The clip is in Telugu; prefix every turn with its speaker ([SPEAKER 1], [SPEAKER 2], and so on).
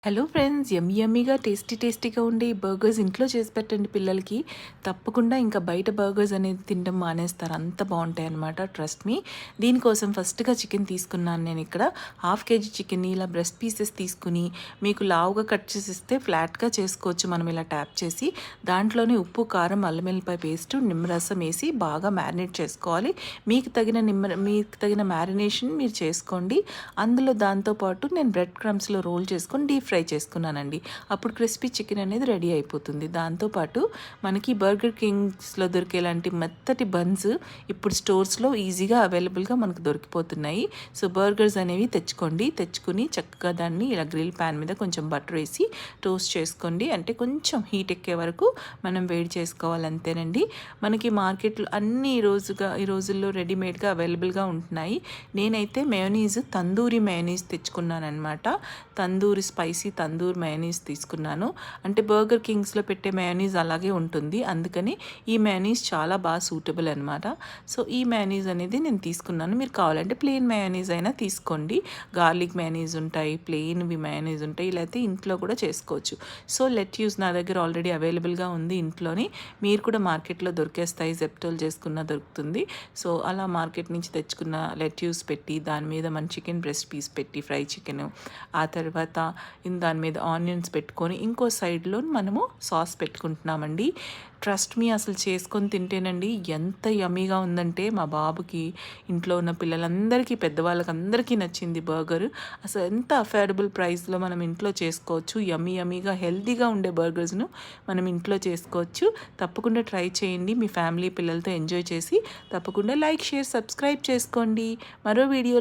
[SPEAKER 1] హలో ఫ్రెండ్స్, యమ్మీగా టేస్టీగా ఉండే ఈ బర్గర్స్ ఇంట్లో చేసి పెట్టండి పిల్లలకి. తప్పకుండా ఇంకా బయట బర్గర్స్ అనేది తినడం మానేస్తారు, అంత బాగుంటాయి అన్నమాట. Trust me. దీనికోసం ఫస్ట్గా చికెన్ తీసుకున్నాను నేను ఇక్కడ. 1/2 kg చికెన్ని ఇలా బ్రెస్ట్ పీసెస్ తీసుకుని మీకు లావుగా కట్ చేసి ఇస్తే ఫ్లాట్గా చేసుకోవచ్చు. మనం ఇలా ట్యాప్ చేసి దాంట్లోనే ఉప్పు, కారం, అల్లం వెల్లిపాయ పేస్ట్, నిమ్మరసం వేసి బాగా మ్యారినేట్ చేసుకోవాలి. మీకు తగిన మ్యారినేషన్ మీరు చేసుకోండి. అందులో దాంతోపాటు నేను బ్రెడ్ క్రమ్స్లో రోల్ చేసుకొని డీప్ ఫ్రై చేసుకున్నానండి. అప్పుడు క్రిస్పీ చికెన్ అనేది రెడీ అయిపోతుంది. దాంతోపాటు మనకి బర్గర్ కింగ్స్లో దొరికేలాంటి మెత్తటి బన్స్ ఇప్పుడు స్టోర్స్లో ఈజీగా అవైలబుల్గా మనకు దొరికిపోతున్నాయి. సో బర్గర్స్ అనేవి తెచ్చుకుని చక్కగా దాన్ని ఇలా గ్రిల్ ప్యాన్ మీద కొంచెం బటర్ వేసి టోస్ట్ చేసుకోండి. అంటే కొంచెం హీట్ ఎక్కే వరకు మనం వేడి చేసుకోవాలి, అంతేనండి. మనకి మార్కెట్లో అన్ని ఈ రోజుల్లో రెడీమేడ్గా అవైలబుల్గా ఉంటున్నాయి. నేనైతే తందూరి మయోనీస్ తెచ్చుకున్నాను అనమాట. స్పైసీ తందూరి మయోనీస్ తీసుకున్నాను. అంటే బర్గర్ కింగ్స్లో పెట్టే మయోనీస్ అలాగే ఉంటుంది, అందుకని ఈ మయోనీస్ చాలా బాగా సూటబుల్ అనమాట. సో ఈ మయోనీస్ అనేది నేను తీసుకున్నాను. మీరు కావాలంటే ప్లెయిన్ మయోనీస్ అయినా తీసుకోండి. గార్లిక్ మయోనీస్ ఉంటాయి, ప్లెయిన్వి మయోనీస్ ఉంటాయి. ఇలా అయితే ఇంట్లో కూడా చేసుకోవచ్చు. సో లెట్యూస్ నా దగ్గర ఆల్రెడీ అవైలబుల్గా ఉంది ఇంట్లోని. మీరు కూడా మార్కెట్లో దొరికేస్తాయి, జెప్టోల్ చేసుకున్న దొరుకుతుంది. సో అలా మార్కెట్ నుంచి తెచ్చుకున్న లెట్యూస్ పెట్టి దాని మీద మన చికెన్ బ్రెస్ట్ పీస్ పెట్టి ఫ్రై చికెన్, ఆ తర్వాత దాని మీద ఆనియన్స్ పెట్టుకొని ఇంకో సైడ్లో మనము సాస్ పెట్టుకుంటున్నామండి. ట్రస్ట్ మీ, అసలు చేసుకొని తింటేనండి ఎంత యమ్మీగా ఉందంటే మా బాబుకి, ఇంట్లో ఉన్న పిల్లలందరికీ, పెద్దవాళ్ళకి అందరికీ నచ్చింది బర్గర్. అసలు ఎంత అఫోర్డబుల్ ప్రైస్లో మనం ఇంట్లో చేసుకోవచ్చు. యమ్మీగా హెల్తీగా ఉండే బర్గర్స్ను మనం ఇంట్లో చేసుకోవచ్చు. తప్పకుండా ట్రై చేయండి. మీ ఫ్యామిలీ పిల్లలతో ఎంజాయ్ చేసి తప్పకుండా లైక్, షేర్, సబ్స్క్రైబ్ చేసుకోండి. మరో వీడియోలో